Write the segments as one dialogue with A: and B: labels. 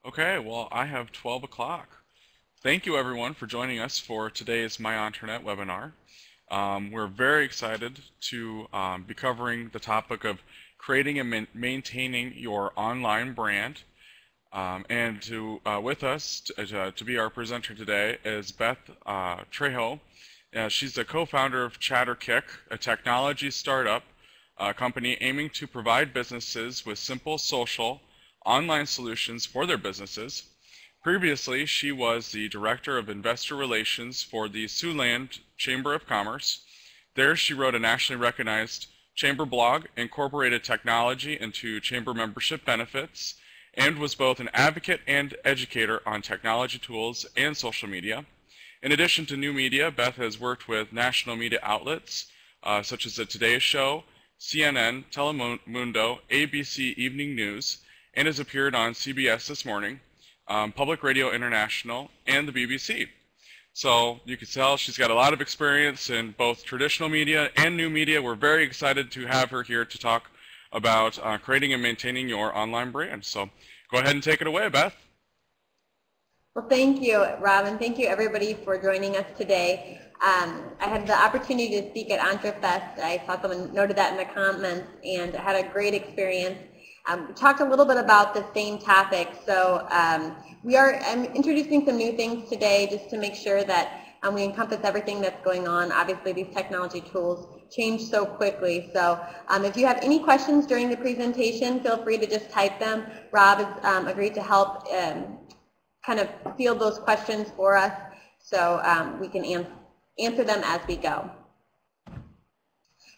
A: Okay, well, I have 12 o'clock. Thank you, everyone, for joining us for today's My Internet webinar. We're very excited to be covering the topic of creating and maintaining your online brand. With us to be our presenter today is Beth Trejo. She's the co-founder of Chatterkick, a technology startup company aiming to provide businesses with simple social online solutions for their businesses. Previously, she was the Director of Investor Relations for the Siouxland Chamber of Commerce. There, she wrote a nationally recognized chamber blog, incorporated technology into chamber membership benefits, and was both an advocate and educator on technology tools and social media. In addition to new media, Beth has worked with national media outlets such as the Today Show, CNN, Telemundo, ABC Evening News, and has appeared on CBS This Morning, Public Radio International, and the BBC. So you can tell she's got a lot of experience in both traditional media and new media. We're very excited to have her here to talk about creating and maintaining your online brand. So go ahead and take it away, Beth.
B: Well, thank you, Rob, and thank you everybody for joining us today. I had the opportunity to speak at EntreFest. I saw someone noted that in the comments, and had a great experience. We talked a little bit about the same topic, so I'm introducing some new things today just to make sure that we encompass everything that's going on. Obviously, these technology tools change so quickly, so if you have any questions during the presentation, feel free to just type them. Rob has agreed to help kind of field those questions for us, so we can answer them as we go.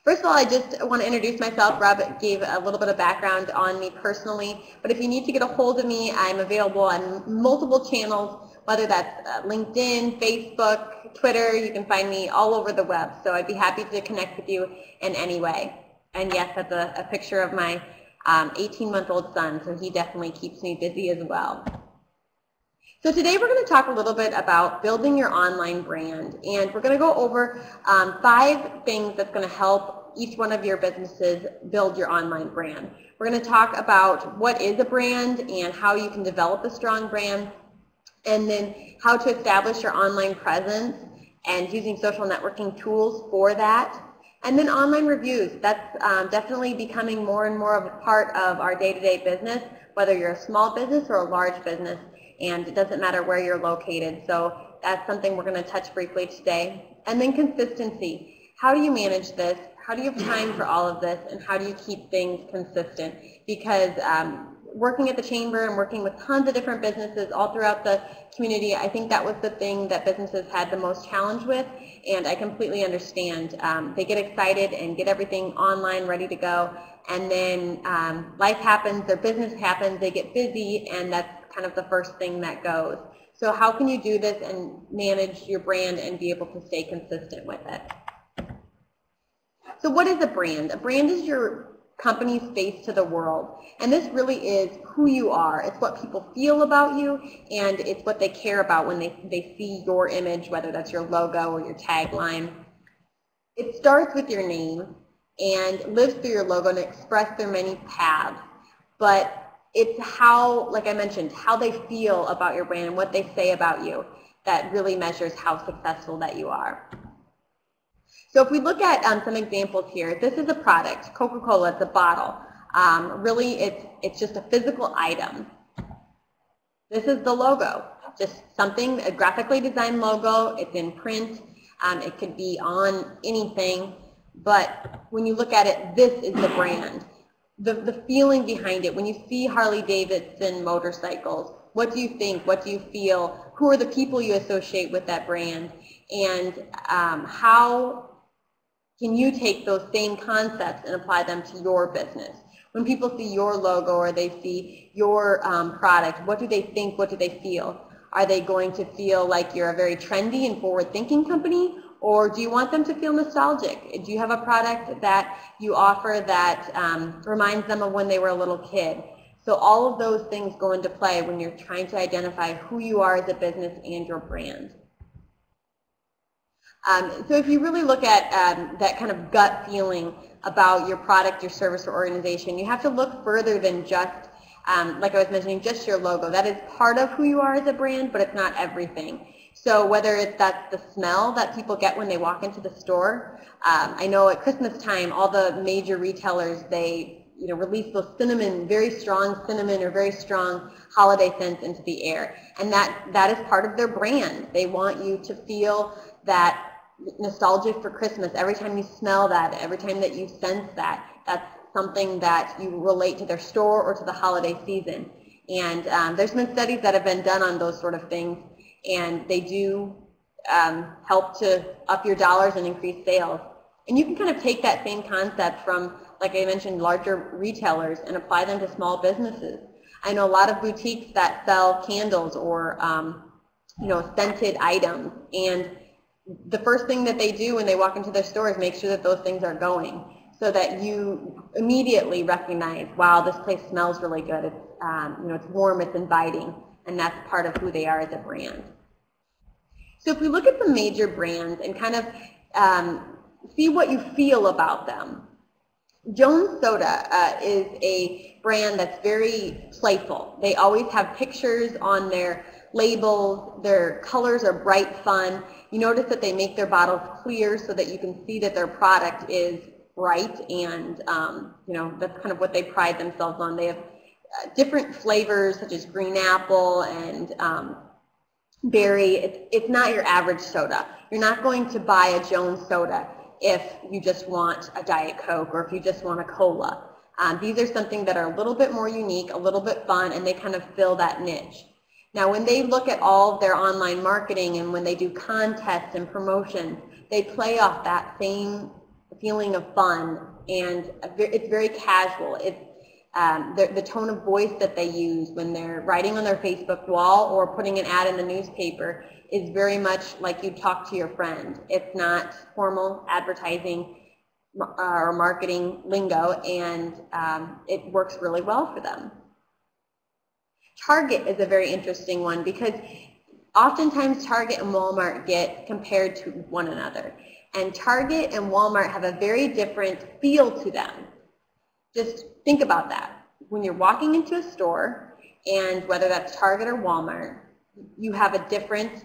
B: First of all, I just want to introduce myself. Rob gave a little bit of background on me personally, but if you need to get a hold of me, I'm available on multiple channels, whether that's LinkedIn, Facebook, Twitter. You can find me all over the web, so I'd be happy to connect with you in any way. And yes, that's a picture of my 18-month-old son, so he definitely keeps me busy as well. So today we're going to talk a little bit about building your online brand, and we're going to go over 5 things that's going to help each one of your businesses build your online brand. We're going to talk about what is a brand and how you can develop a strong brand, and then how to establish your online presence and using social networking tools for that. And then online reviews. That's definitely becoming more and more of a part of our day-to-day business, whether you're a small business or a large business. And it doesn't matter where you're located. So that's something we're going to touch briefly today. And then consistency. How do you manage this? How do you have time for all of this? And how do you keep things consistent? Because working at the chamber and working with tons of different businesses all throughout the community, I think that was the thing that businesses had the most challenge with. And I completely understand. They get excited and get everything online, ready to go. And then life happens, their business happens, they get busy, and that's kind of the first thing that goes. So how can you do this and manage your brand and be able to stay consistent with it? So what is a brand? A brand is your company's face to the world. And this really is who you are. It's what people feel about you, and it's what they care about when they see your image, whether that's your logo or your tagline. It starts with your name and lives through your logo and express through many paths. But it's how, like I mentioned, how they feel about your brand and what they say about you that really measures how successful that you are. So if we look at some examples here, this is a product, Coca-Cola, it's a bottle. Really, it's just a physical item. This is the logo, just something, a graphically designed logo. It's in print. It could be on anything. But when you look at it, this is the brand. The feeling behind it. When you see Harley-Davidson motorcycles, what do you think? What do you feel? Who are the people you associate with that brand? And how can you take those same concepts and apply them to your business? When people see your logo or they see your product, what do they think? What do they feel? Are they going to feel like you're a very trendy and forward-thinking company? Or do you want them to feel nostalgic? Do you have a product that you offer that reminds them of when they were a little kid? So all of those things go into play when you're trying to identify who you are as a business and your brand. So if you really look at that kind of gut feeling about your product, your service, or organization, you have to look further than just like I was mentioning, just your logo. That is part of who you are as a brand, but it's not everything. So whether that's the smell that people get when they walk into the store, I know at Christmas time, all the major retailers, they release those very strong cinnamon or very strong holiday scents into the air. And that is part of their brand. They want you to feel that nostalgia for Christmas. Every time you smell that, every time that you sense that, that's something that you relate to their store or to the holiday season. And there's been studies that have been done on those sort of things, and they do help to up your dollars and increase sales. And you can kind of take that same concept from, like I mentioned, larger retailers and apply them to small businesses. I know a lot of boutiques that sell candles or scented items, and the first thing that they do when they walk into their store is make sure that those things are going, so that you immediately recognize, wow, this place smells really good. It's it's warm, it's inviting, and that's part of who they are as a brand. So if we look at the major brands and kind of see what you feel about them, Jones Soda is a brand that's very playful. They always have pictures on their labels. Their colors are bright, fun. You notice that they make their bottles clear so that you can see that their product is bright, and that's kind of what they pride themselves on. They have different flavors such as green apple and berry. It's not your average soda. You're not going to buy a Jones Soda if you just want a Diet Coke or if you just want a cola. These are something that are a little bit more unique, a little bit fun, and they kind of fill that niche. Now, when they look at all of their online marketing and when they do contests and promotions, they play off that same feeling of fun, and it's very casual. It's the tone of voice that they use when they're writing on their Facebook wall or putting an ad in the newspaper is very much like you talk to your friend. It's not formal advertising or marketing lingo, and it works really well for them. Target is a very interesting one because oftentimes Target and Walmart get compared to one another. And Target and Walmart have a very different feel to them. Just think about that. When you're walking into a store, and whether that's Target or Walmart, you have a different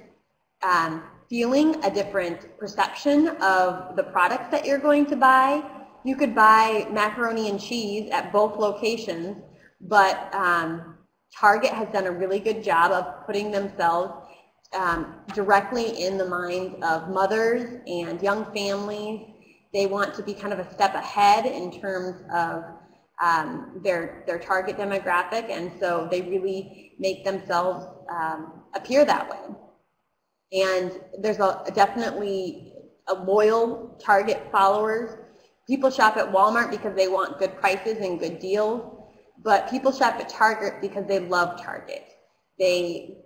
B: feeling, a different perception of the products that you're going to buy. You could buy macaroni and cheese at both locations, but Target has done a really good job of putting themselves directly in the minds of mothers and young families. They want to be kind of a step ahead in terms of their target demographic, and so they really make themselves appear that way. And there's definitely a loyal Target followers. People shop at Walmart because they want good prices and good deals, but people shop at Target because they love Target. They,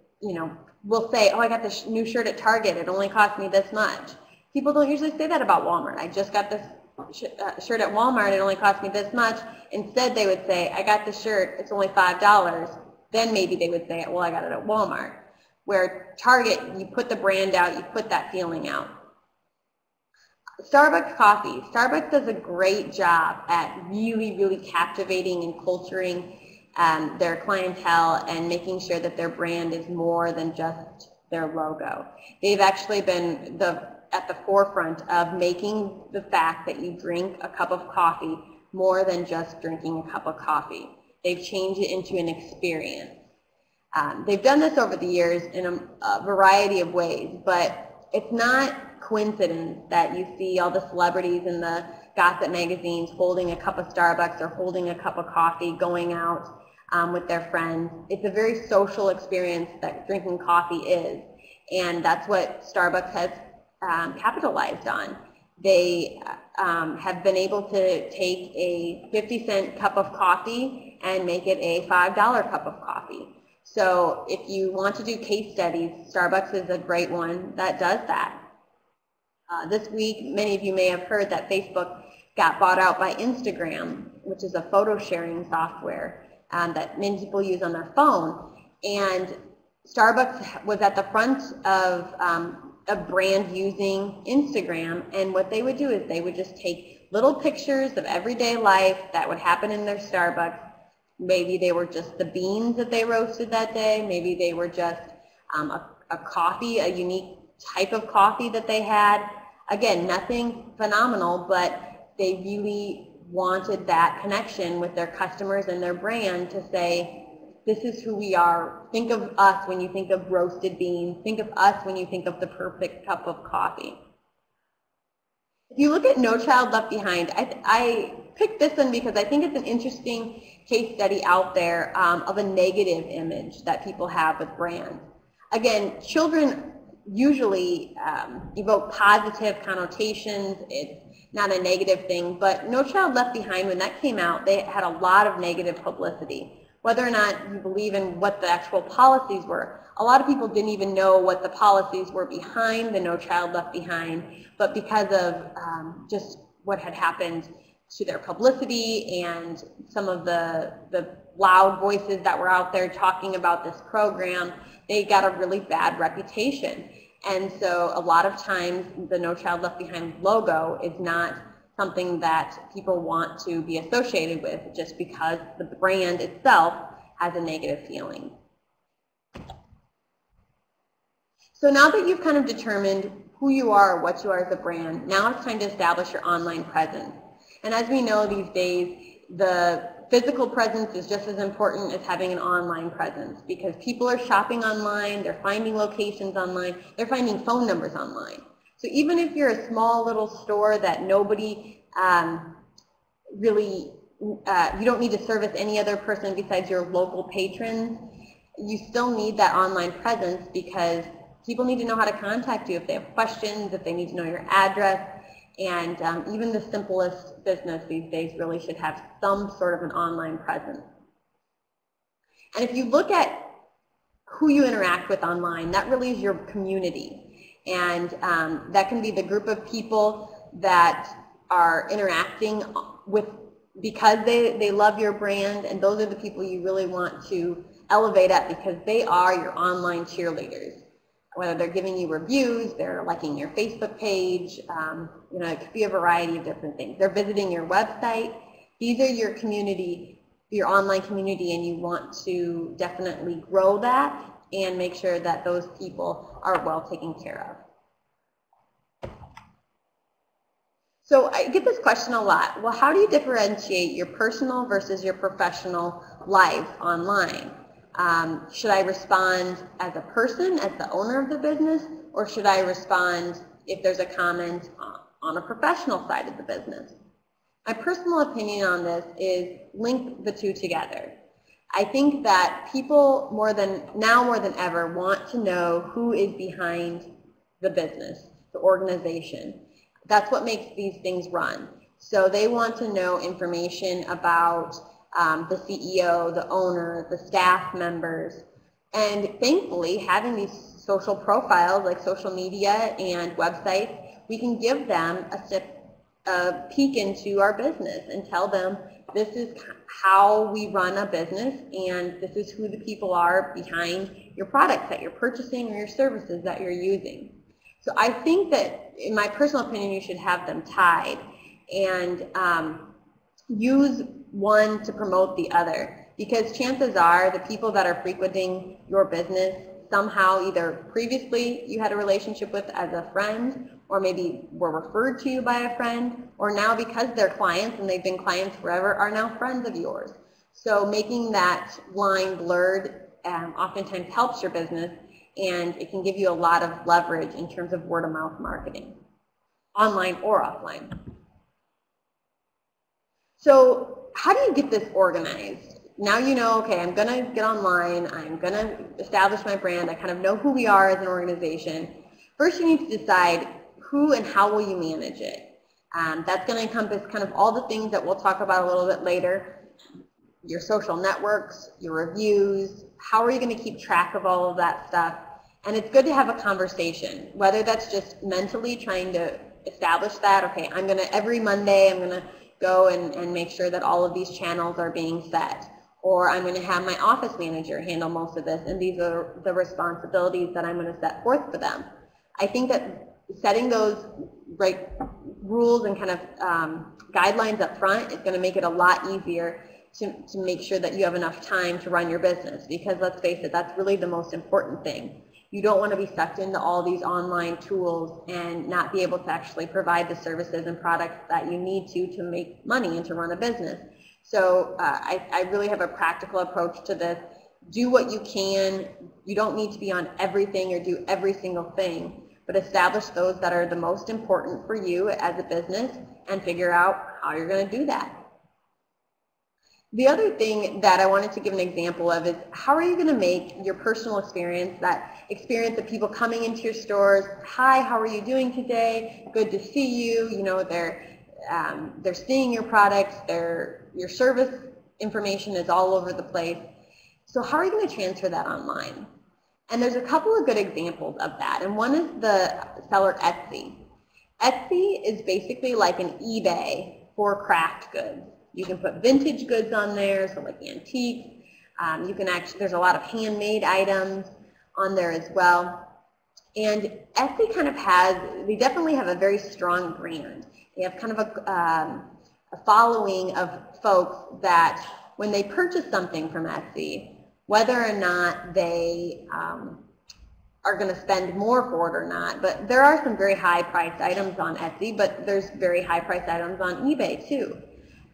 B: will say, oh, I got this new shirt at Target. It only cost me this much. People don't usually say that about Walmart. I just got this shirt at Walmart. It only cost me this much. Instead, they would say, I got this shirt. It's only $5. Then maybe they would say, well, I got it at Walmart. Where Target, you put the brand out, you put that feeling out. Starbucks coffee. Starbucks does a great job at really, really captivating and culturing their clientele and making sure that their brand is more than just their logo. They've actually been at the forefront of making the fact that you drink a cup of coffee more than just drinking a cup of coffee. They've changed it into an experience. They've done this over the years in a variety of ways, but it's not coincidence that you see all the celebrities in the gossip magazines holding a cup of Starbucks or holding a cup of coffee, going out with their friends. It's a very social experience that drinking coffee is, and that's what Starbucks has capitalized on. They have been able to take a 50-cent cup of coffee and make it a $5 cup of coffee. So if you want to do case studies, Starbucks is a great one that does that. This week, many of you may have heard that Facebook got bought out by Instagram, which is a photo sharing software that many people use on their phone. And Starbucks was at the front of a brand using Instagram, and what they would do is they would just take little pictures of everyday life that would happen in their Starbucks, Maybe they were just the beans that they roasted that day. Maybe they were just a coffee, a unique type of coffee that they had. Again, nothing phenomenal, but they really wanted that connection with their customers and their brand to say, this is who we are. Think of us when you think of roasted beans. Think of us when you think of the perfect cup of coffee. If you look at No Child Left Behind, I picked this one because I think it's an interesting case study out there of a negative image that people have with brands. Again, children usually evoke positive connotations. It's not a negative thing, but No Child Left Behind, when that came out, they had a lot of negative publicity. Whether or not you believe in what the actual policies were, a lot of people didn't even know what the policies were behind the No Child Left Behind, but because of just what had happened to their publicity and some of the loud voices that were out there talking about this program, they got a really bad reputation. And so a lot of times the No Child Left Behind logo is not something that people want to be associated with just because the brand itself has a negative feeling. So now that you've kind of determined who you are or what you are as a brand, now it's time to establish your online presence. And as we know these days, the physical presence is just as important as having an online presence because people are shopping online, they're finding locations online, they're finding phone numbers online. So even if you're a small little store that nobody really, you don't need to service any other person besides your local patrons, you still need that online presence because people need to know how to contact you if they have questions, if they need to know your address, and even the simplest business these days really should have some sort of an online presence. And if you look at who you interact with online, that really is your community. And that can be the group of people that are interacting with because they love your brand, and those are the people you really want to elevate up because they are your online cheerleaders. Whether they're giving you reviews, they're liking your Facebook page, you know, it could be a variety of different things. They're visiting your website. These are your community, your online community, and you want to definitely grow that and make sure that those people are well taken care of. So I get this question a lot. Well, how do you differentiate your personal versus your professional life online? Should I respond as a person, as the owner of the business, or should I respond if there's a comment on a professional side of the business? My personal opinion on this is link the two together. I think that people more than ever want to know who is behind the business, the organization. That's what makes these things run. So they want to know information about the CEO, the owner, the staff members, and thankfully having these social profiles like social media and websites, we can give them a peek into our business and tell them this is how we run a business and this is who the people are behind your products that you're purchasing or your services that you're using. So I think that, in my personal opinion, you should have them tied and use one to promote the other, because chances are the people that are frequenting your business somehow either previously you had a relationship with as a friend, or maybe were referred to you by a friend, or now because they're clients and they've been clients forever are now friends of yours. So making that line blurred oftentimes helps your business, and it can give you a lot of leverage in terms of word-of-mouth marketing, online or offline. So how do you get this organized? Now you know, okay, I'm going to get online, I'm going to establish my brand, I kind of know who we are as an organization. First you need to decide who and how will you manage it. That's going to encompass kind of all the things that we'll talk about a little bit later. Your social networks, your reviews, how are you going to keep track of all of that stuff? And it's good to have a conversation, whether that's just mentally trying to establish that, okay, I'm going to, every Monday, I'm going to go and make sure that all of these channels are being set. Or I'm going to have my office manager handle most of this, and these are the responsibilities that I'm going to set forth for them. I think that setting those right rules and kind of guidelines up front is going to make it a lot easier to make sure that you have enough time to run your business, because let's face it, that's really the most important thing. You don't want to be sucked into all these online tools and not be able to actually provide the services and products that you need to make money and to run a business. So I really have a practical approach to this. Do what you can. You don't need to be on everything or do every single thing, but establish those that are the most important for you as a business and figure out how you're going to do that. The other thing that I wanted to give an example of is how are you going to make your personal experience, that experience of people coming into your stores, hi, how are you doing today? Good to see you. You know, they're seeing your products, your service information is all over the place. So how are you going to transfer that online? And there's a couple of good examples of that. And one is the seller Etsy. Etsy is basically like an eBay for craft goods. You can put vintage goods on there, so like antiques. You can actually, there's a lot of handmade items on there as well. And Etsy kind of they definitely have a very strong brand. They have kind of a following of folks that when they purchase something from Etsy, whether or not they are going to spend more for it or not, but there are some very high-priced items on Etsy, but there's very high-priced items on eBay too.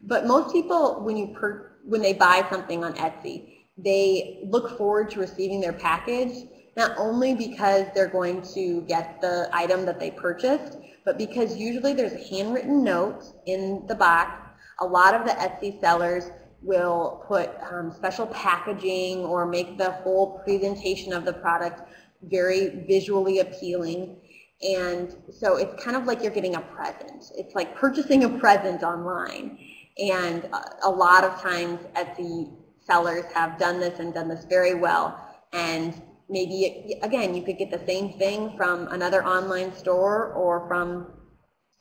B: But most people, when they buy something on Etsy, they look forward to receiving their package, not only because they're going to get the item that they purchased, but because usually there's a handwritten note in the box. A lot of the Etsy sellers will put special packaging or make the whole presentation of the product very visually appealing. And so it's kind of like you're getting a present. It's like purchasing a present online. And a lot of times Etsy sellers have done this and done this very well. And maybe, again, you could get the same thing from another online store or from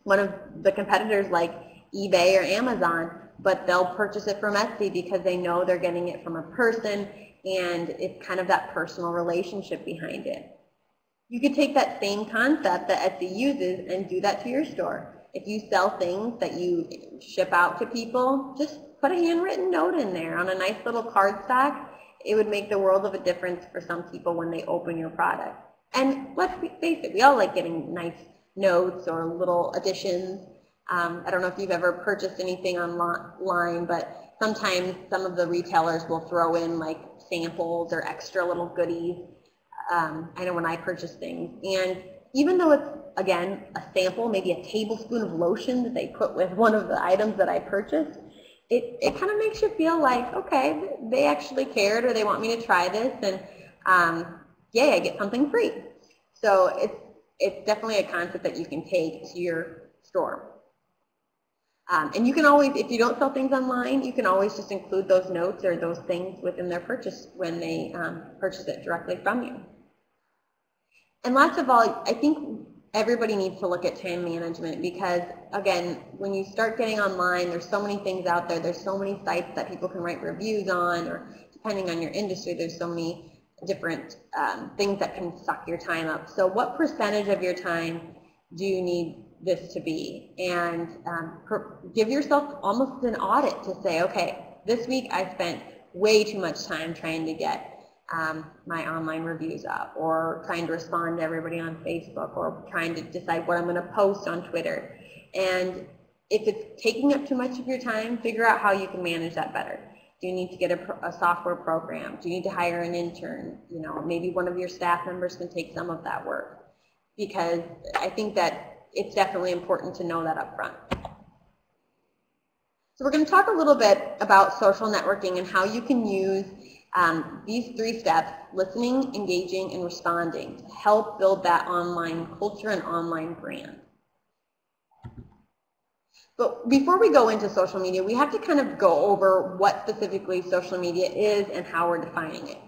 B: one of the competitors like eBay or Amazon, but they'll purchase it from Etsy because they know they're getting it from a person, and it's kind of that personal relationship behind it. You could take that same concept that Etsy uses and do that to your store. If you sell things that you ship out to people, just put a handwritten note in there on a nice little cardstock. It would make the world of a difference for some people when they open your product. And let's face it, we all like getting nice notes or little additions. I don't know if you've ever purchased anything online, but sometimes some of the retailers will throw in like samples or extra little goodies. I know when I purchase things, and even though it's, again, a sample, maybe a tablespoon of lotion that they put with one of the items that I purchased, it kind of makes you feel like, okay, they actually cared, or they want me to try this, and yay, I get something free. So it's definitely a concept that you can take to your store. And you can always, if you don't sell things online, you can always just include those notes or those things within their purchase when they purchase it directly from you. And last of all, I think everybody needs to look at time management, because, again, when you start getting online, there's so many things out there. There's so many sites that people can write reviews on, or depending on your industry, there's so many different things that can suck your time up. So what percentage of your time do you need this to be? And give yourself almost an audit to say, okay, this week I spent way too much time trying to get my online reviews up, or trying to respond to everybody on Facebook, or trying to decide what I'm going to post on Twitter. And if it's taking up too much of your time, figure out how you can manage that better. Do you need to get a software program? Do you need to hire an intern? You know, maybe one of your staff members can take some of that work, because I think that it's definitely important to know that up front. So we're going to talk a little bit about social networking and how you can use these 3 steps: listening, engaging, and responding, to help build that online culture and online brand. But before we go into social media, we have to kind of go over what specifically social media is and how we're defining it.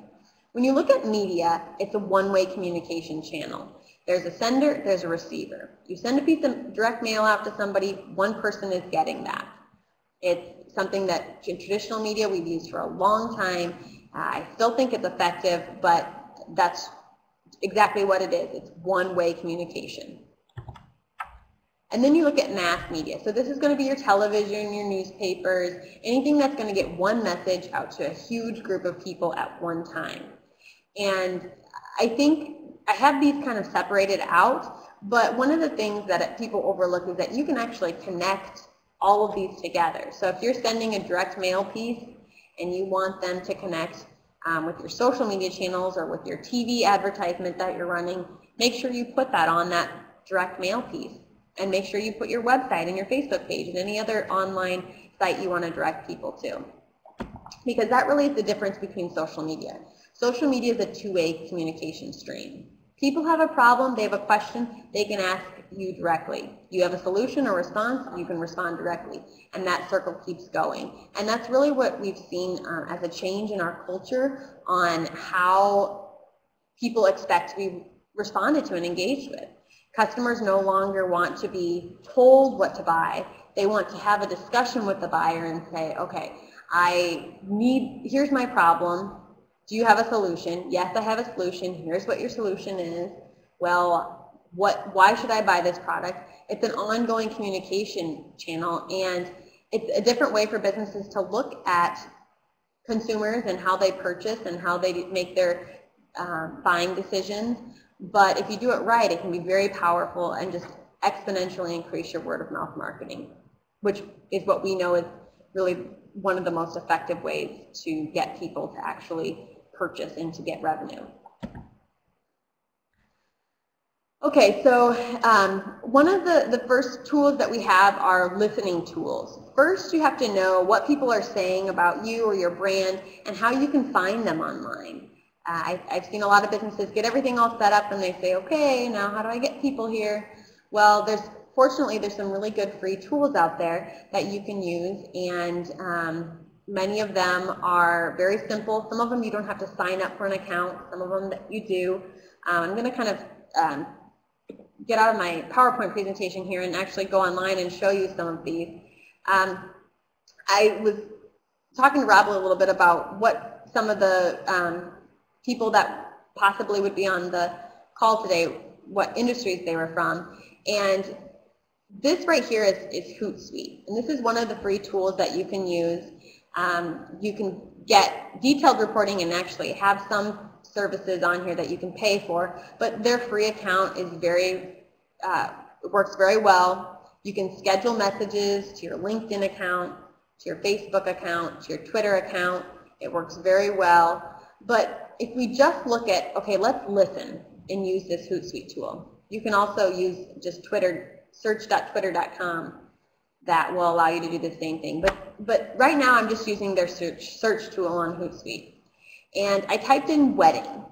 B: When you look at media, it's a one-way communication channel. There's a sender, there's a receiver. You send a piece of direct mail out to somebody, one person is getting that. It's something that in traditional media we've used for a long time. I still think it's effective, but that's exactly what it is. It's one-way communication. And then you look at mass media. So this is going to be your television, your newspapers, anything that's going to get one message out to a huge group of people at one time. And I think I have these kind of separated out, but one of the things that people overlook is that you can actually connect all of these together. So if you're sending a direct mail piece and you want them to connect with your social media channels or with your TV advertisement that you're running, make sure you put that on that direct mail piece. And make sure you put your website and your Facebook page and any other online site you want to direct people to. Because that really is the difference between social media. Social media is a two-way communication stream. People have a problem, they have a question, they can ask you directly. You have a solution or response, you can respond directly. And that circle keeps going. And that's really what we've seen as a change in our culture on how people expect to be responded to and engaged with. Customers no longer want to be told what to buy. They want to have a discussion with the buyer and say, okay, here's my problem. Do you have a solution? Yes, I have a solution. Here's what your solution is. Well, why should I buy this product? It's an ongoing communication channel, and it's a different way for businesses to look at consumers and how they purchase and how they make their buying decisions. But if you do it right, it can be very powerful and just exponentially increase your word of mouth marketing, which is what we know is really one of the most effective ways to get people to actually purchase and to get revenue. Okay, so one of the first tools that we have are listening tools. First, you have to know what people are saying about you or your brand and how you can find them online. I've seen a lot of businesses get everything all set up and they say, okay, now how do I get people here? Well, fortunately, there's some really good free tools out there that you can use, and many of them are very simple. Some of them you don't have to sign up for an account. Some of them that you do. I'm going to kind of get out of my PowerPoint presentation here and actually go online and show you some of these. I was talking to Rob a little bit about what some of the people that possibly would be on the call today, what industries they were from. And this right here is HootSuite. And this is one of the free tools that you can use. You can get detailed reporting and actually have some services on here that you can pay for, but their free account is works very well. You can schedule messages to your LinkedIn account, to your Facebook account, to your Twitter account. It works very well. But if we just look at, okay, let's listen and use this HootSuite tool. You can also use just Twitter, search.twitter.com. That will allow you to do the same thing. But right now I'm just using their search tool on HootSuite. And I typed in wedding.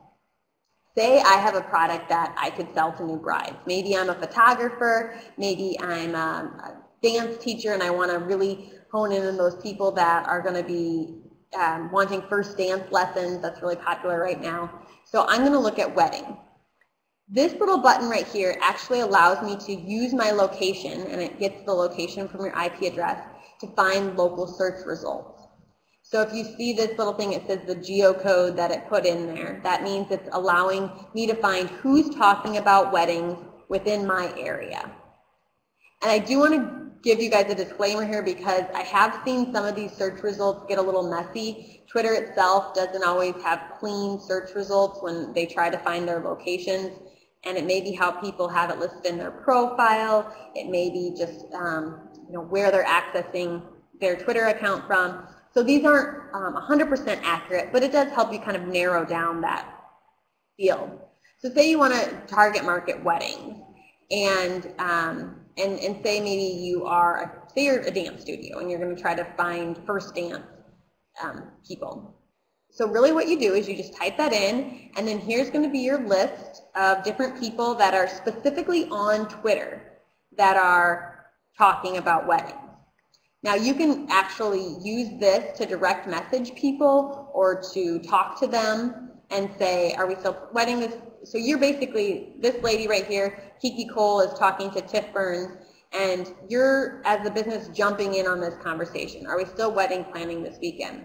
B: Say I have a product that I could sell to new brides. Maybe I'm a photographer, maybe I'm a dance teacher and I want to really hone in on those people that are going to be wanting first dance lessons. That's really popular right now. So I'm going to look at wedding. This little button right here actually allows me to use my location, and it gets the location from your IP address to find local search results. So if you see this little thing, it says the geocode that it put in there. That means it's allowing me to find who's talking about weddings within my area. And I do want to give you guys a disclaimer here because I have seen some of these search results get a little messy. Twitter itself doesn't always have clean search results when they try to find their locations. And it may be how people have it listed in their profile. It may be just where they're accessing their Twitter account from. So these aren't 100% accurate, but it does help you kind of narrow down that field. So say you want to target market weddings, and say maybe you're a dance studio and you're going to try to find first dance people. So really what you do is you just type that in, and then here's going to be your list of different people that are specifically on Twitter that are talking about weddings. Now you can actually use this to direct message people or to talk to them and say, are we still wedding this? So you're basically, this lady right here, Kiki Cole, is talking to Tiff Burns, and you're, as the business, jumping in on this conversation. Are we still wedding planning this weekend?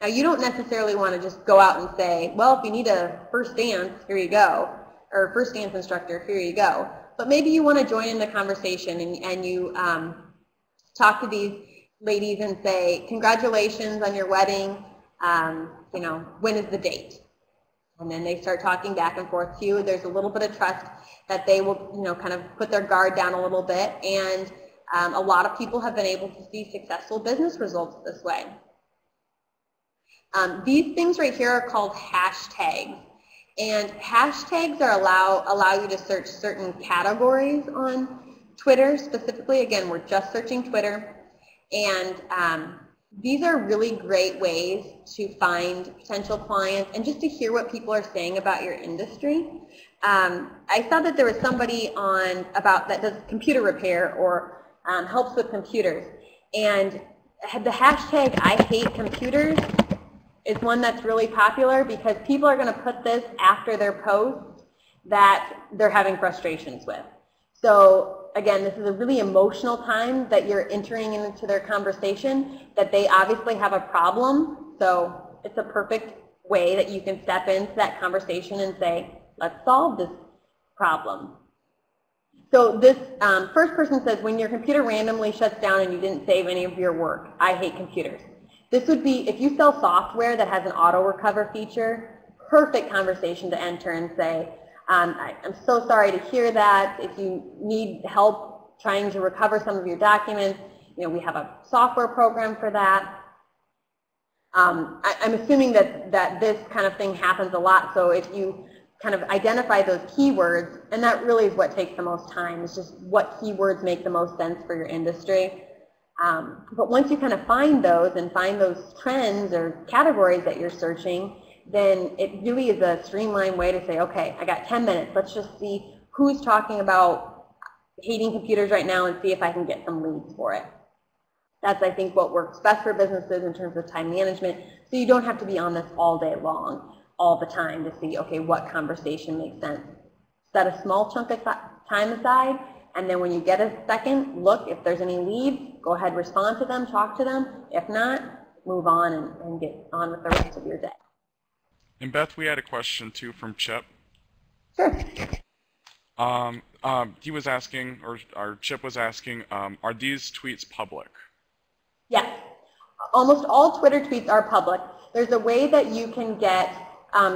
B: Now you don't necessarily want to just go out and say, well, if you need a first dance, here you go, or first dance instructor, here you go. but maybe you want to join in the conversation and you talk to these ladies and say, congratulations on your wedding, you know, when is the date? And then they start talking back and forth to you. There's a little bit of trust that they will, you know, kind of put their guard down a little bit. And a lot of people have been able to see successful business results this way. These things right here are called hashtags. And hashtags are allow you to search certain categories on Twitter specifically. Again, we're just searching Twitter. And these are really great ways to find potential clients and just to hear what people are saying about your industry. I saw that there was somebody on that does computer repair or helps with computers. And the hashtag I hate computers is one that's really popular because people are going to put this after their post that they're having frustrations with. So again, this is a really emotional time that you're entering into their conversation, that they obviously have a problem. So it's a perfect way that you can step into that conversation and say, let's solve this problem. So this first person says, when your computer randomly shuts down and you didn't save any of your work, I hate computers. This would be, if you sell software that has an auto recover feature, perfect conversation to enter and say, I'm so sorry to hear that. If you need help trying to recover some of your documents, you know, we have a software program for that. I'm assuming that this kind of thing happens a lot. So if you kind of identify those keywords, and that really is what takes the most time, is just what keywords make the most sense for your industry. But once you kind of find those and find those trends or categories that you're searching, then it really is a streamlined way to say, okay, I got 10 minutes. Let's just see who's talking about hating computers right now and see if I can get some leads for it. That's, I think, what works best for businesses in terms of time management. So you don't have to be on this all day long, all the time to see, okay, what conversation makes sense. Set a small chunk of time aside, and then when you get a second, look if there's any leads, go ahead, respond to them, talk to them. If not, move on and get on with the rest of your day.
A: And Beth, we had a question too from Chip.
B: Sure.
A: He was asking, or Chip was asking, are these tweets public?
B: Yes. Almost all Twitter tweets are public. There's a way that you can get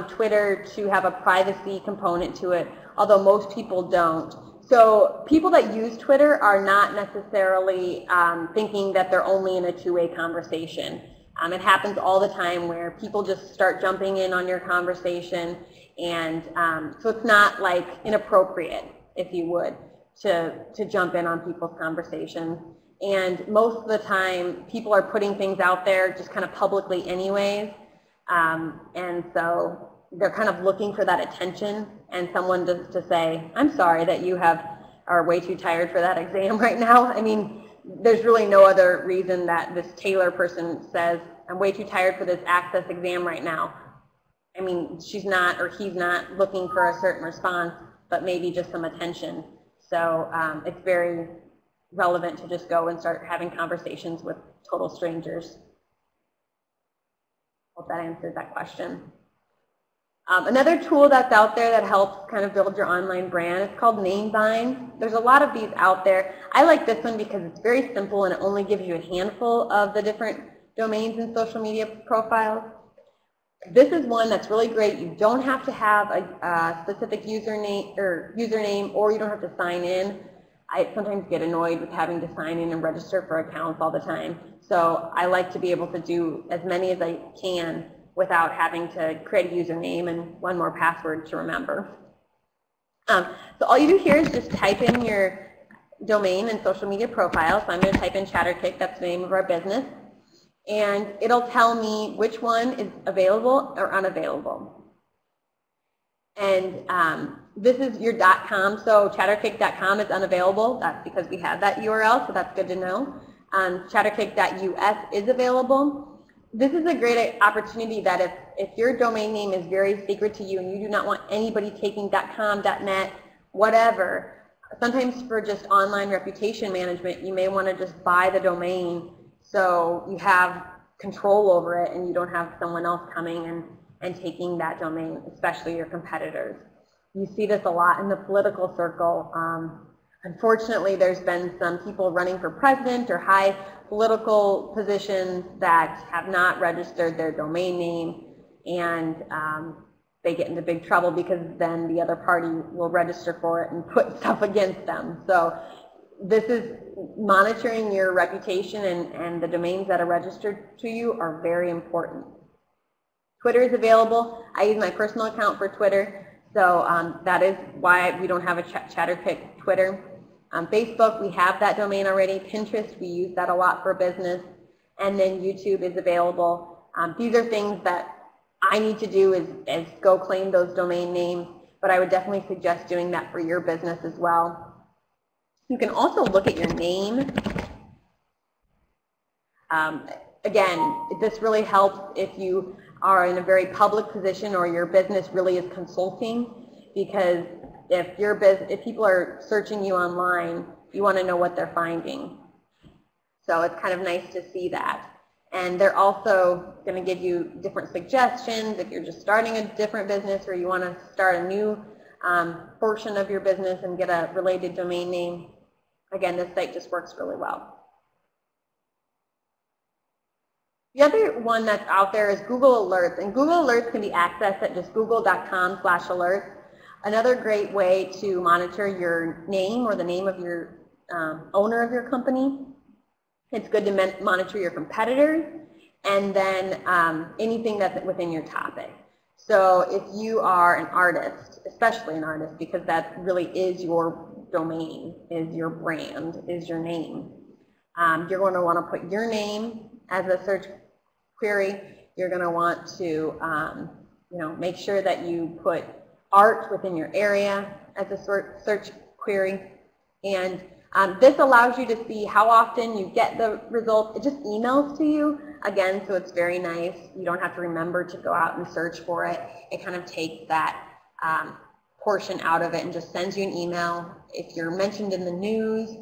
B: Twitter to have a privacy component to it, although most people don't. So people that use Twitter are not necessarily thinking that they're only in a two-way conversation. It happens all the time where people just start jumping in on your conversation, and so it's not like inappropriate, if you would, to jump in on people's conversations. And most of the time, people are putting things out there just kind of publicly anyways, and so they're kind of looking for that attention and someone to say, I'm sorry that you are way too tired for that exam right now. I mean, there's really no other reason that this Taylor person says, I'm way too tired for this access exam right now. I mean, she's not or he's not looking for a certain response, but maybe just some attention. So it's very relevant to just go and start having conversations with total strangers. Hope that answers that question. Another tool that's out there that helps kind of build your online brand is called NameVine. There's a lot of these out there. I like this one because it's very simple and it only gives you a handful of the different domains and social media profiles. This is one that's really great. You don't have to have a specific username or you don't have to sign in. I sometimes get annoyed with having to sign in and register for accounts all the time. So I like to be able to do as many as I can without having to create a username and one more password to remember. So all you do here is just type in your domain and social media profile. So I'm going to type in Chatterkick, that's the name of our business. And it'll tell me which one is available or unavailable. And this is your .com, so chatterkick.com is unavailable. That's because we have that URL, so that's good to know. Chatterkick.us is available. This is a great opportunity that if your domain name is very secret to you and you do not want anybody taking .com, .net, whatever, sometimes for just online reputation management, you may want to just buy the domain so you have control over it and you don't have someone else coming and taking that domain, especially your competitors. You see this a lot in the political circle. Unfortunately, there's been some people running for president or high political positions that have not registered their domain name, and they get into big trouble because then the other party will register for it and put stuff against them. So this is monitoring your reputation, and the domains that are registered to you are very important. Twitter is available. I use my personal account for Twitter, so that is why we don't have a Chatterkick Twitter. Facebook, we have that domain already. Pinterest, we use that a lot for business. And then YouTube is available. These are things that I need to do is go claim those domain names, but I would definitely suggest doing that for your business as well. You can also look at your name. Again, this really helps if you are in a very public position or your business really is consulting, because if people are searching you online, you want to know what they're finding. So it's kind of nice to see that. And they're also going to give you different suggestions if you're just starting a different business or you want to start a new portion of your business and get a related domain name. Again, this site just works really well. The other one that's out there is Google Alerts, and Google Alerts can be accessed at just google.com/alerts. Another great way to monitor your name or the name of your owner of your company. It's good to monitor your competitors and then anything that's within your topic. So if you are an artist, especially an artist, because that really is your domain, is your brand, is your name, you're going to want to put your name as a search query. You're going to want to make sure that you put art within your area as a search query. And this allows you to see how often you get the results. It just emails to you, again, so it's very nice. You don't have to remember to go out and search for it. It kind of takes that portion out of it and just sends you an email. If you're mentioned in the news,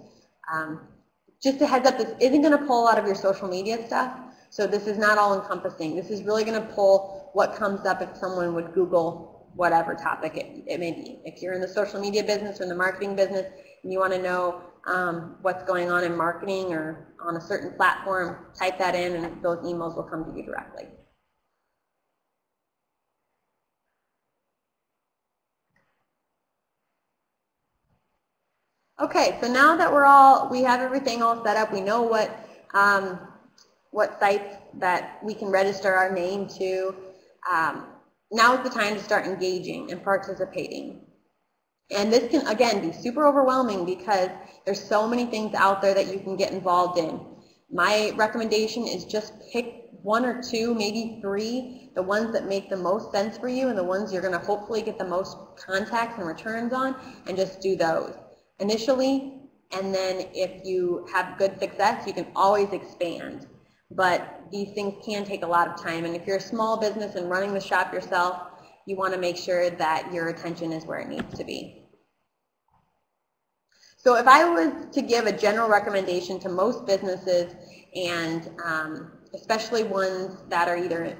B: just a heads up, this isn't going to pull out of your social media stuff, so this is not all encompassing. This is really going to pull what comes up if someone would Google whatever topic it may be. If you're in the social media business or in the marketing business and you want to know what's going on in marketing or on a certain platform, type that in and those emails will come to you directly. Okay, so now that we have everything all set up, we know what sites that we can register our name to. Now is the time to start engaging and participating. And this can, again, be super overwhelming because there's so many things out there that you can get involved in. My recommendation is just pick one or two, maybe three, the ones that make the most sense for you and the ones you're going to hopefully get the most contacts and returns on, and just do those initially. And then if you have good success, you can always expand. But these things can take a lot of time, and if you're a small business and running the shop yourself, you want to make sure that your attention is where it needs to be. So if I was to give a general recommendation to most businesses, and especially ones that are either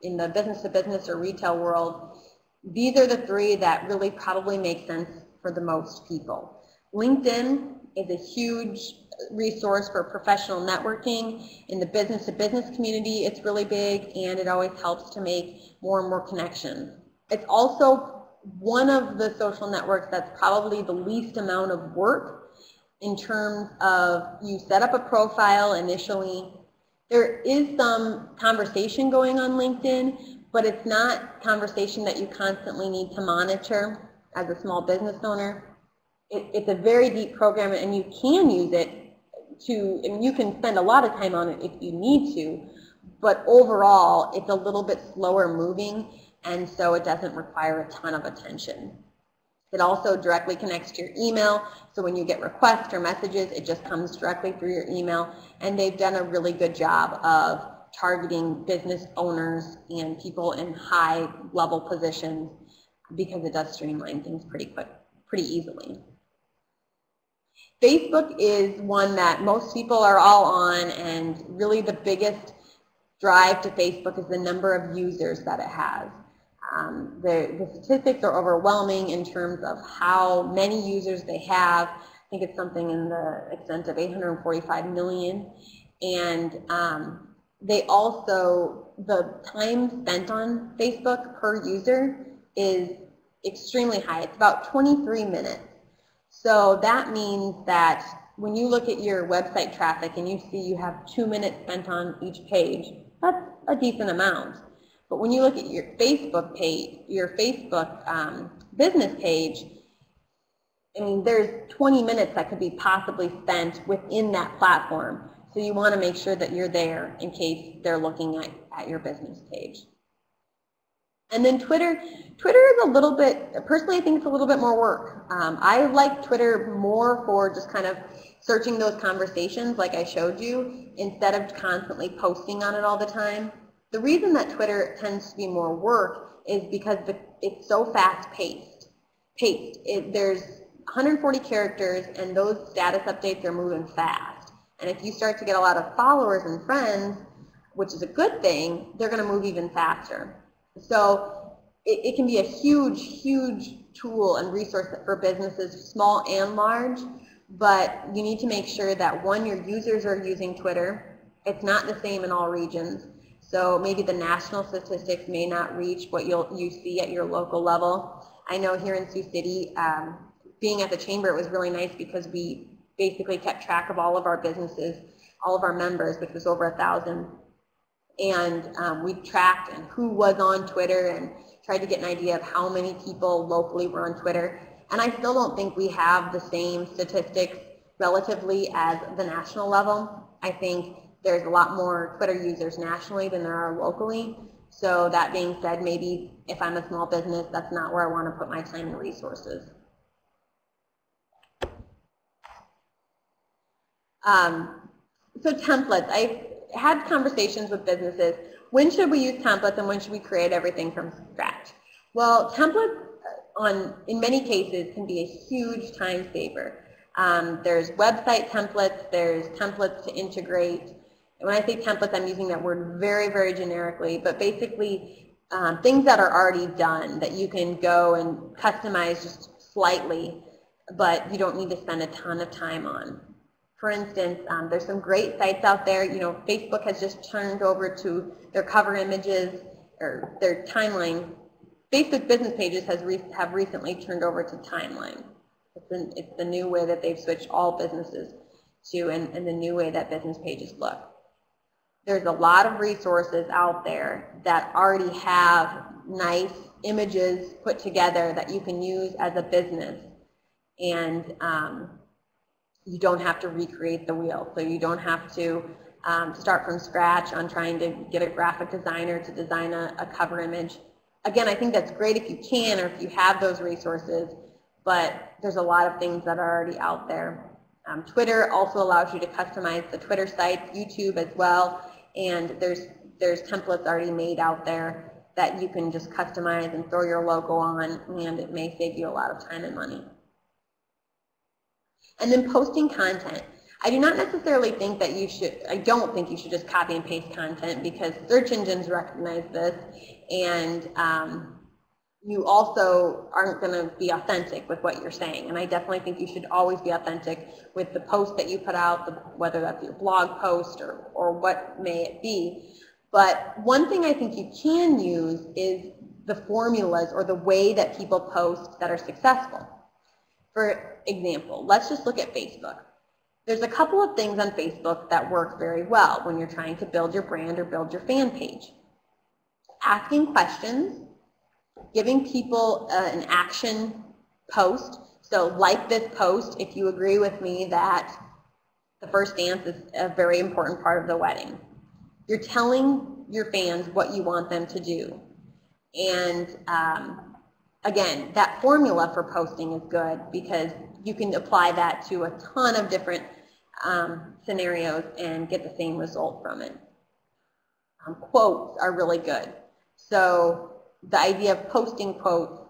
B: in the business-to-business or retail world, these are the three that really probably make sense for the most people. LinkedIn is a huge resource for professional networking. In the business-to-business community, it's really big, and it always helps to make more and more connections. It's also one of the social networks that's probably the least amount of work in terms of you set up a profile initially. There is some conversation going on LinkedIn, but it's not conversation that you constantly need to monitor as a small business owner. It's a very deep program, and you can use it and you can spend a lot of time on it if you need to, but overall it's a little bit slower moving, and so it doesn't require a ton of attention. It also directly connects to your email, so when you get requests or messages, it just comes directly through your email, and they've done a really good job of targeting business owners and people in high level positions because it does streamline things pretty easily. Facebook is one that most people are all on, and really the biggest drive to Facebook is the number of users that it has. The statistics are overwhelming in terms of how many users they have. I think it's something in the extent of 845 million. And they also, the time spent on Facebook per user is extremely high. It's about 23 minutes. So that means that when you look at your website traffic and you see you have 2 minutes spent on each page, that's a decent amount. But when you look at your Facebook page, your Facebook business page, I mean, there's 20 minutes that could be possibly spent within that platform. So you want to make sure that you're there in case they're looking at your business page. And then Twitter is a little bit, personally I think it's a little bit more work. I like Twitter more for just kind of searching those conversations like I showed you, instead of constantly posting on it all the time. The reason that Twitter tends to be more work is because it's so fast-paced. There's 140 characters and those status updates are moving fast. And if you start to get a lot of followers and friends, which is a good thing, they're going to move even faster. So it can be a huge, huge tool and resource for businesses, small and large, but you need to make sure that, one, your users are using Twitter. It's not the same in all regions. So maybe the national statistics may not reach what you see at your local level. I know here in Sioux City, being at the chamber, it was really nice because we basically kept track of all of our businesses, all of our members, which was over 1,000. And we tracked and who was on Twitter and tried to get an idea of how many people locally were on Twitter. And I still don't think we have the same statistics relatively as the national level. I think there's a lot more Twitter users nationally than there are locally. So that being said, maybe if I'm a small business, that's not where I want to put my time and resources. So templates. I've had conversations with businesses. When should we use templates and when should we create everything from scratch? Well, templates in many cases can be a huge time saver. There's website templates, there's templates to integrate. And when I say templates, I'm using that word very, very generically, but basically things that are already done that you can go and customize just slightly, but you don't need to spend a ton of time on. For instance, there's some great sites out there. You know, Facebook has just turned over to their cover images or their timeline. Facebook business pages have recently turned over to timeline. It's the new way that they've switched all businesses to, and the new way that business pages look. There's a lot of resources out there that already have nice images put together that you can use as a business, and you don't have to recreate the wheel. So you don't have to start from scratch on trying to get a graphic designer to design a cover image. Again, I think that's great if you can or if you have those resources, but there's a lot of things that are already out there. Twitter also allows you to customize the Twitter site, YouTube as well, and there's templates already made out there that you can just customize and throw your logo on, and it may save you a lot of time and money. And then posting content. I do not necessarily think that you should, I don't think you should just copy and paste content, because search engines recognize this, and you also aren't going to be authentic with what you're saying. And I definitely think you should always be authentic with the post that you put out, whether that's your blog post or what may it be. But one thing I think you can use is the formulas or the way that people post that are successful. For example, let's just look at Facebook. There's a couple of things on Facebook that work very well when you're trying to build your brand or build your fan page. Asking questions, giving people an action post. So like this post if you agree with me that the first dance is a very important part of the wedding. You're telling your fans what you want them to do. And again, that formula for posting is good because you can apply that to a ton of different scenarios and get the same result from it. Quotes are really good. So the idea of posting quotes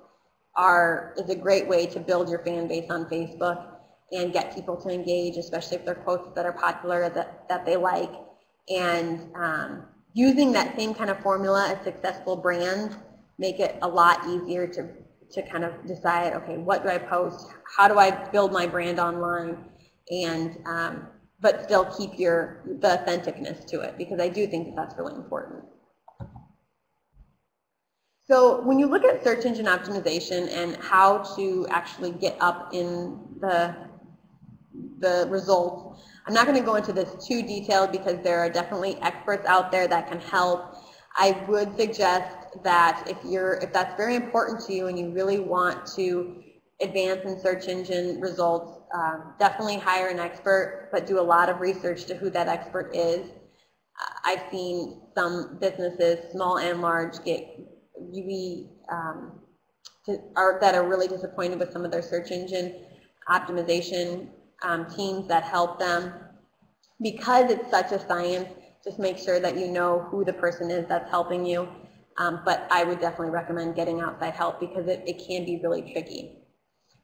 B: is a great way to build your fan base on Facebook and get people to engage, especially if they're quotes that are popular that they like. And using that same kind of formula as successful brands make it a lot easier to kind of decide, okay, what do I post? How do I build my brand online? And but still keep the authenticness to it, because I do think that that's really important. So when you look at search engine optimization and how to actually get up in the results, I'm not going to go into this too detailed because there are definitely experts out there that can help. I would suggest that if that's very important to you and you really want to advance in search engine results, definitely hire an expert, but do a lot of research to who that expert is. I've seen some businesses, small and large, get really that are really disappointed with some of their search engine optimization teams that help them. Because it's such a science, just make sure that you know who the person is that's helping you. But I would definitely recommend getting outside help because it can be really tricky.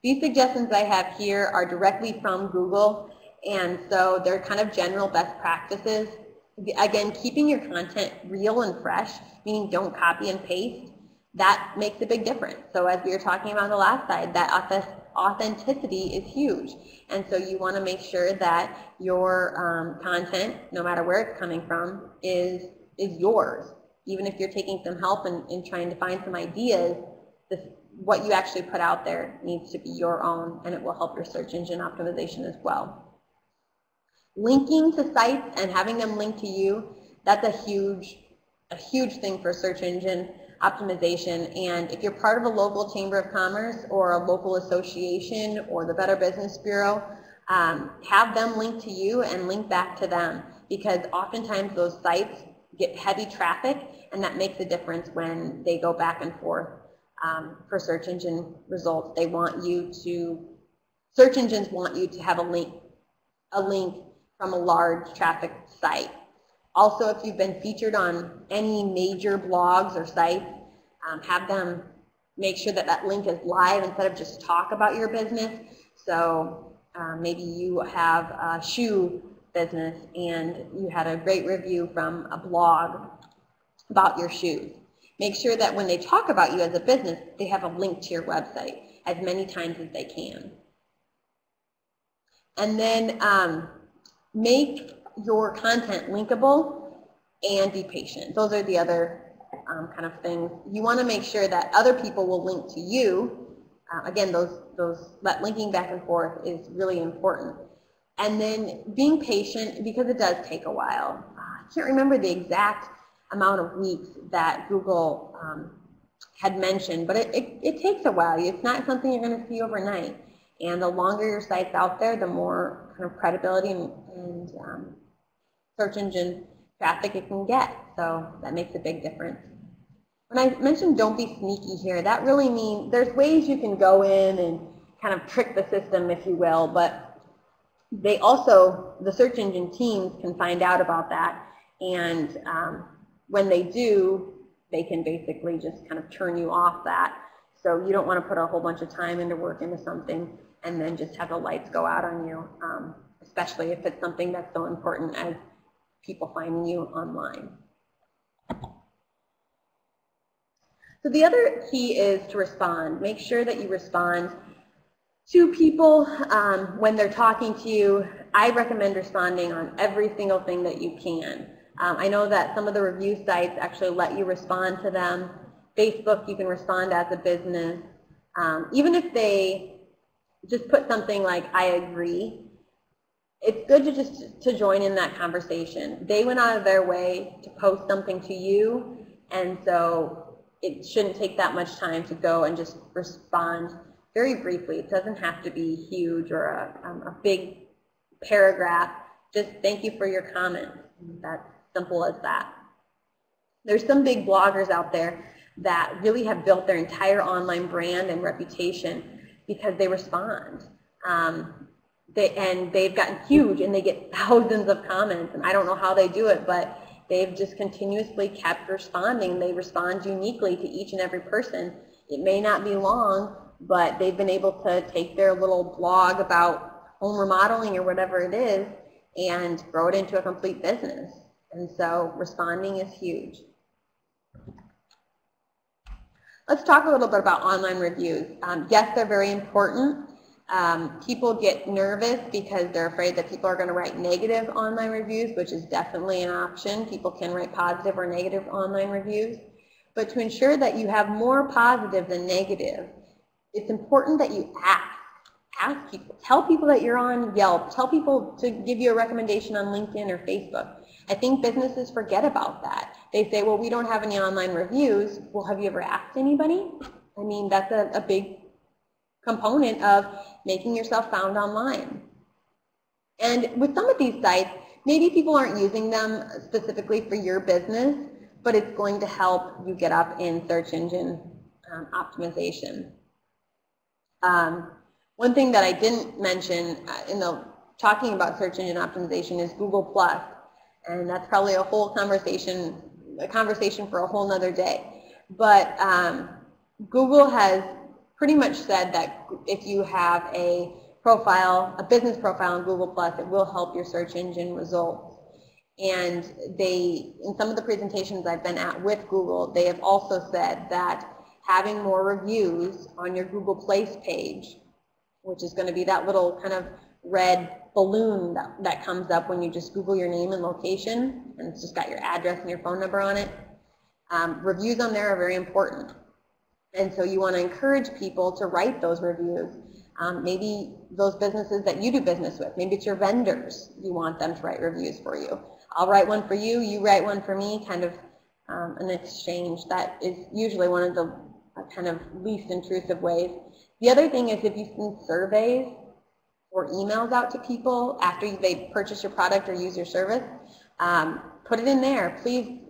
B: These suggestions I have here are directly from Google, and so they're kind of general best practices. Again, keeping your content real and fresh, meaning don't copy and paste, that makes a big difference. So as we were talking about on the last slide, that authenticity is huge. And so you want to make sure that your content, no matter where it's coming from, is yours. Even if you're taking some help in trying to find some ideas, what you actually put out there needs to be your own, and it will help your search engine optimization as well. Linking to sites and having them link to you, that's a huge thing for search engine optimization. And if you're part of a local chamber of commerce or a local association or the Better Business Bureau, have them link to you and link back to them, because oftentimes those sites get heavy traffic, and that makes a difference when they go back and forth for search engine results. They want you to, search engines want you to have a link from a large traffic site. Also, if you've been featured on any major blogs or sites, have them make sure that that link is live instead of just talk about your business. So maybe you have a shoe business and you had a great review from a blog about your shoes. Make sure that when they talk about you as a business, they have a link to your website as many times as they can. And then make your content linkable and be patient. Those are the other kind of things. You want to make sure that other people will link to you. Again, that linking back and forth is really important. And then being patient, because it does take a while. I can't remember the exact amount of weeks that Google had mentioned, but it takes a while. It's not something you're going to see overnight. And the longer your site's out there, the more kind of credibility and search engine traffic it can get. So that makes a big difference. When I mentioned don't be sneaky here, that really means there's ways you can go in and kind of trick the system, if you will, but they also, the search engine teams can find out about that, and when they do, they can basically just kind of turn you off that. So you don't want to put a whole bunch of time into work into something and then just have the lights go out on you, especially if it's something that's so important as people finding you online. So the other key is to respond. Make sure that you respond to people when they're talking to you. I recommend responding on every single thing that you can. I know that some of the review sites actually let you respond to them. Facebook, you can respond as a business. Even if they just put something like, I agree, it's good to join in that conversation. They went out of their way to post something to you, and so it shouldn't take that much time to go and just respond very briefly. It doesn't have to be huge or a big paragraph. Just thank you for your comment. That's simple as that. There's some big bloggers out there that really have built their entire online brand and reputation because they respond. And they've gotten huge, and they get thousands of comments, and I don't know how they do it, but they've just continuously kept responding. They respond uniquely to each and every person. It may not be long, but they've been able to take their little blog about home remodeling or whatever it is and grow it into a complete business. And so responding is huge. Let's talk a little bit about online reviews. Yes, they're very important. People get nervous because they're afraid that people are going to write negative online reviews, which is definitely an option. People can write positive or negative online reviews. But to ensure that you have more positive than negative, it's important that you ask people. Tell people that you're on Yelp. Tell people to give you a recommendation on LinkedIn or Facebook. I think businesses forget about that. They say, well, we don't have any online reviews. Well, have you ever asked anybody? I mean, that's a big component of making yourself found online. And with some of these sites, maybe people aren't using them specifically for your business, but it's going to help you get up in search engine optimization. One thing that I didn't mention in the talking about search engine optimization is Google+, and that's probably a whole conversation for a whole nother day. But Google has pretty much said that if you have a profile, a business profile in Google+, it will help your search engine results. And they, in some of the presentations I've been at with Google, they have also said that having more reviews on your Google Place page, which is going to be that little kind of red balloon that comes up when you just Google your name and location, and it's just got your address and your phone number on it. Reviews on there are very important. And so you want to encourage people to write those reviews. Maybe those businesses that you do business with, maybe it's your vendors, you want them to write reviews for you. I'll write one for you, you write one for me, kind of an exchange. That is usually one of the kind of least intrusive ways. The other thing is if you send surveys or emails out to people after they purchase your product or use your service, put it in there. Please,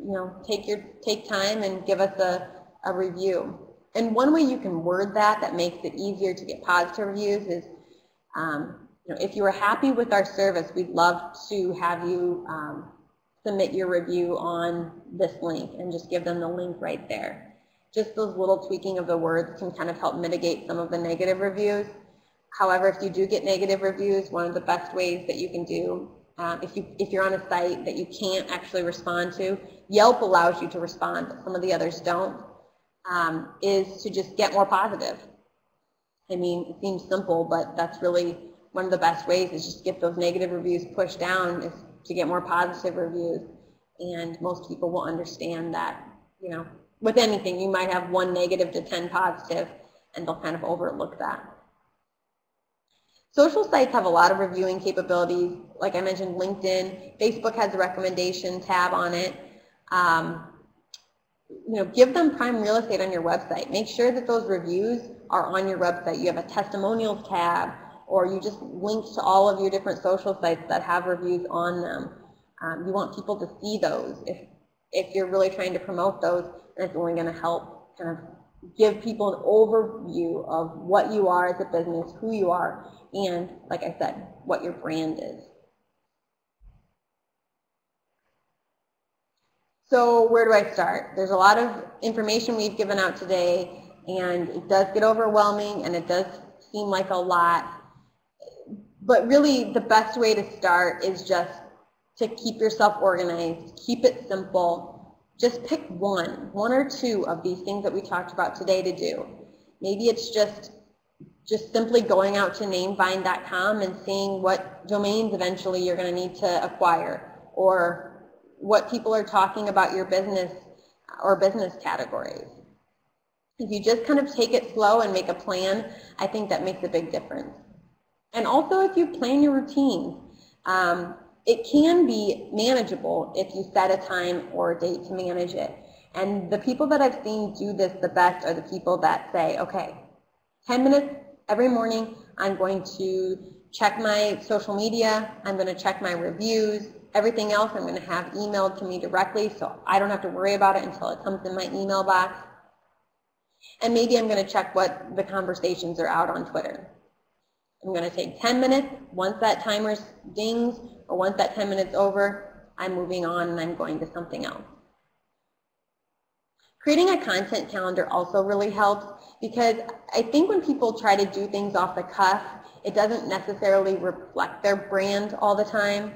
B: take time and give us a review. And one way you can word that makes it easier to get positive reviews is, if you are happy with our service, we'd love to have you submit your review on this link, and just give them the link right there. Just those little tweaking of the words can kind of help mitigate some of the negative reviews. However, if you do get negative reviews, one of the best ways that you can do, if you're on a site that you can't actually respond to, Yelp allows you to respond, but some of the others don't, is to just get more positive. I mean, it seems simple, but that's really one of the best ways, is just get those negative reviews pushed down, is to get more positive reviews. And most people will understand that, with anything, you might have 1 negative to 10 positive, and they'll kind of overlook that. Social sites have a lot of reviewing capabilities. Like I mentioned, LinkedIn, Facebook has a recommendation tab on it. Give them prime real estate on your website. Make sure that those reviews are on your website. You have a testimonials tab, or you just link to all of your different social sites that have reviews on them. You want people to see those. If you're really trying to promote those, then it's only going to help kind of give people an overview of what you are as a business, who you are, and, like I said, what your brand is. So where do I start? There's a lot of information we've given out today, and it does get overwhelming, and it does seem like a lot. But really, the best way to start is just to keep yourself organized, keep it simple. Just pick one or two of these things that we talked about today to do. Maybe it's just simply going out to NameVine.com and seeing what domains eventually you're going to need to acquire, or what people are talking about your business or business categories. If you just kind of take it slow and make a plan, I think that makes a big difference. And also, if you plan your routines, it can be manageable if you set a time or a date to manage it. And the people that I've seen do this the best are the people that say, okay, 10 minutes every morning, I'm going to check my social media, I'm going to check my reviews, everything else I'm going to have emailed to me directly, so I don't have to worry about it until it comes in my email box. And maybe I'm going to check what the conversations are out on Twitter. I'm going to take 10 minutes. Once that timer dings, or once that 10 minutes over, I'm moving on and I'm going to something else. Creating a content calendar also really helps, because I think when people try to do things off the cuff, it doesn't necessarily reflect their brand all the time.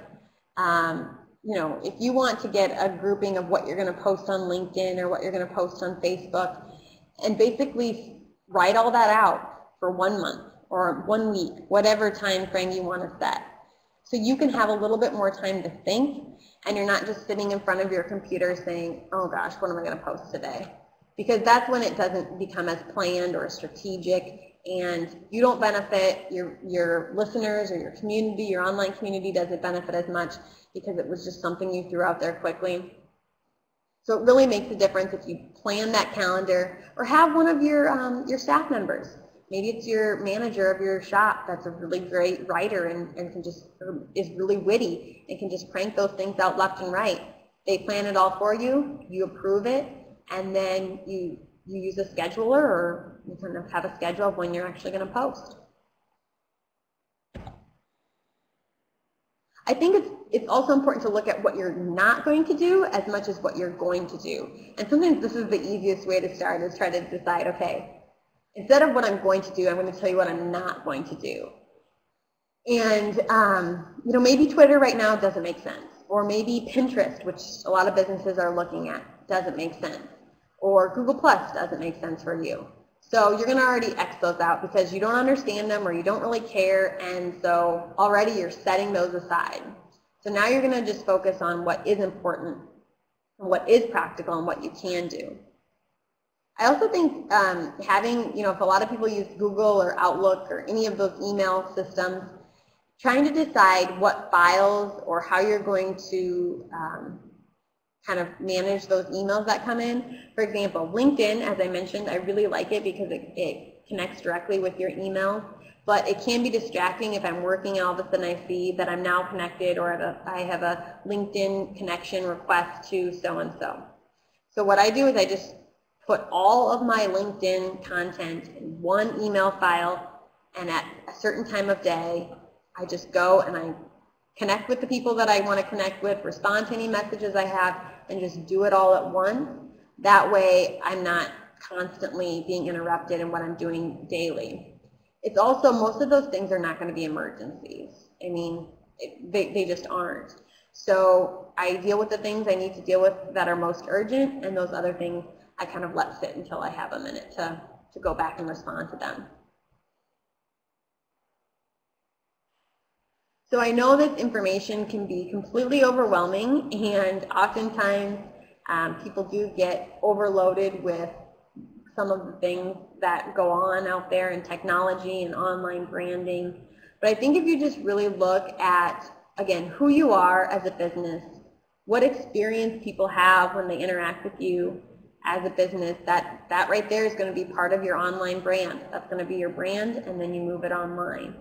B: If you want to get a grouping of what you're going to post on LinkedIn or what you're going to post on Facebook, and basically write all that out for 1 month or 1 week, whatever time frame you want to set. So you can have a little bit more time to think, and you're not just sitting in front of your computer saying, oh gosh, what am I going to post today? Because that's when it doesn't become as planned or strategic, and you don't benefit, your listeners or your community, your online community doesn't benefit as much because it was just something you threw out there quickly. So it really makes a difference if you plan that calendar, or have one of your staff members. Maybe it's your manager of your shop that's a really great writer and can just, is really witty and can just crank those things out left and right. They plan it all for you, you approve it, and then you use a scheduler, or you kind of have a schedule of when you're actually going to post. I think it's also important to look at what you're not going to do as much as what you're going to do. And sometimes this is the easiest way to start, is try to decide, okay, instead of what I'm going to do, I'm going to tell you what I'm not going to do. And you know, maybe Twitter right now doesn't make sense, or maybe Pinterest, which a lot of businesses are looking at, doesn't make sense, or Google Plus doesn't make sense for you. So you're going to already X those out because you don't understand them or you don't really care, and so already you're setting those aside. So now you're going to just focus on what is important, what is practical, and what you can do. I also think having, you know, if a lot of people use Google or Outlook or any of those email systems, trying to decide what files or how you're going to kind of manage those emails that come in. For example, LinkedIn, as I mentioned, I really like it because it connects directly with your email, but it can be distracting if I'm working and all of a sudden I see that I'm now connected, or I have a LinkedIn connection request to so-and-so. So what I do is I just put all of my LinkedIn content in one email file, and at a certain time of day, I just go and I connect with the people that I want to connect with, respond to any messages I have, and just do it all at once. That way, I'm not constantly being interrupted in what I'm doing daily. It's also, most of those things are not going to be emergencies. I mean, they just aren't. So I deal with the things I need to deal with that are most urgent, and those other things I kind of let sit until I have a minute to go back and respond to them. So I know this information can be completely overwhelming, and oftentimes people do get overloaded with some of the things that go on out there in technology and online branding. But I think if you just really look at, again, who you are as a business, what experience people have when they interact with you as a business, that right there is going to be part of your online brand. That's going to be your brand, and then you move it online.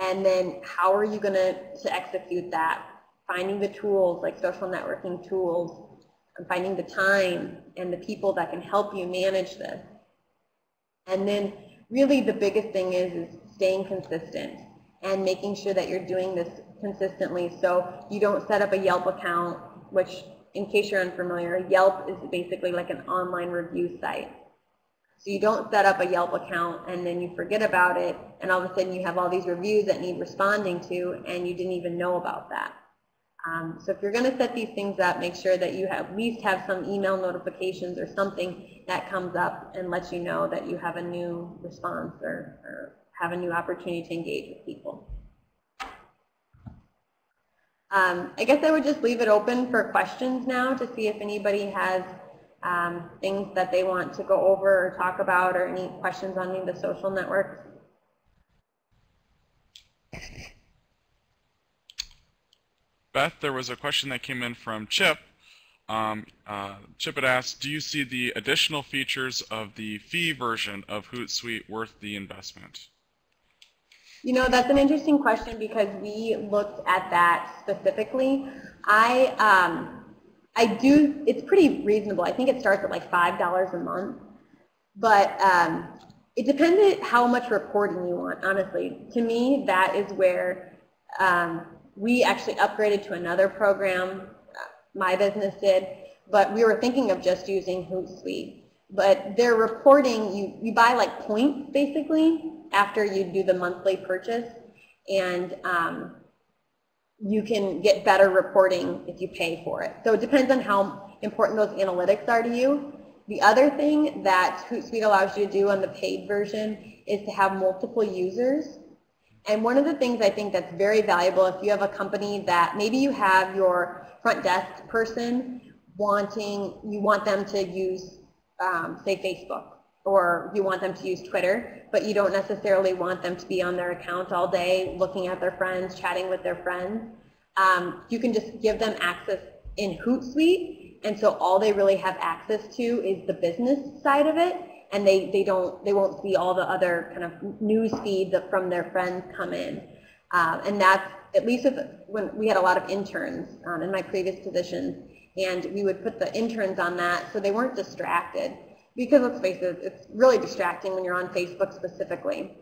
B: And then how are you going to execute that? Finding the tools like social networking tools, and finding the time and the people that can help you manage this. And then really the biggest thing is staying consistent and making sure that you're doing this consistently. So you don't set up a Yelp account, which, in case you're unfamiliar, Yelp is basically like an online review site. So you don't set up a Yelp account and then you forget about it, and all of a sudden you have all these reviews that need responding to, and you didn't even know about that. So if you're going to set these things up, make sure that you at least have some email notifications or something that comes up and lets you know that you have a new response or have a new opportunity to engage with people. I guess I would just leave it open for questions now to see if anybody has things that they want to go over or talk about, or any questions on any of the social networks.
A: Beth, there was a question that came in from Chip. Chip had asked, do you see the additional features of the fee version of HootSuite worth the investment?
B: You know, that's an interesting question because we looked at that specifically. It's pretty reasonable. I think it starts at like $5 a month, but it depends on how much reporting you want, honestly. To me, that is where we actually upgraded to another program, my business did, but we were thinking of just using HootSuite. But their reporting, you buy like points basically after you do the monthly purchase, and you can get better reporting if you pay for it. So it depends on how important those analytics are to you. The other thing that HootSuite allows you to do on the paid version is to have multiple users. And one of the things I think that's very valuable, if you have a company that maybe you have your front desk person you want them to use, say, Facebook, or you want them to use Twitter, but you don't necessarily want them to be on their account all day looking at their friends, chatting with their friends. You can just give them access in HootSuite, and so all they really have access to is the business side of it, and they won't see all the other kind of news feed that from their friends come in. And that's, at least when we had a lot of interns in my previous positions, and we would put the interns on that so they weren't distracted. Because let's face it, it's really distracting when you're on Facebook specifically.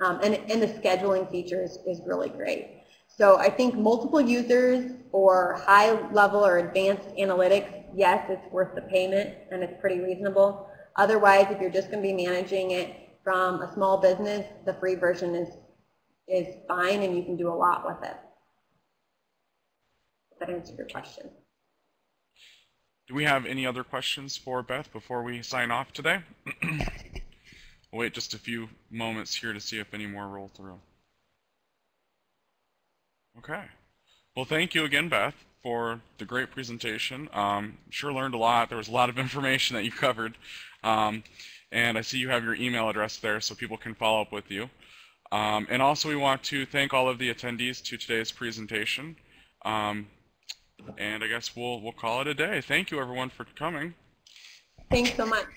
B: And the scheduling feature is really great. So I think multiple users or high level or advanced analytics, yes, it's worth the payment and it's pretty reasonable. Otherwise, if you're just going to be managing it from a small business, the free version is fine and you can do a lot with it. If that answered your question.
A: Do we have any other questions for Beth before we sign off today? We'll wait just a few moments here to see if any more roll through. Okay. Well, thank you again, Beth, for the great presentation. Sure learned a lot. There was a lot of information that you covered. And I see you have your email address there so people can follow up with you. And also we want to thank all of the attendees to today's presentation. And I guess we'll call it a day. Thank you, everyone, for coming.
B: Thanks so much.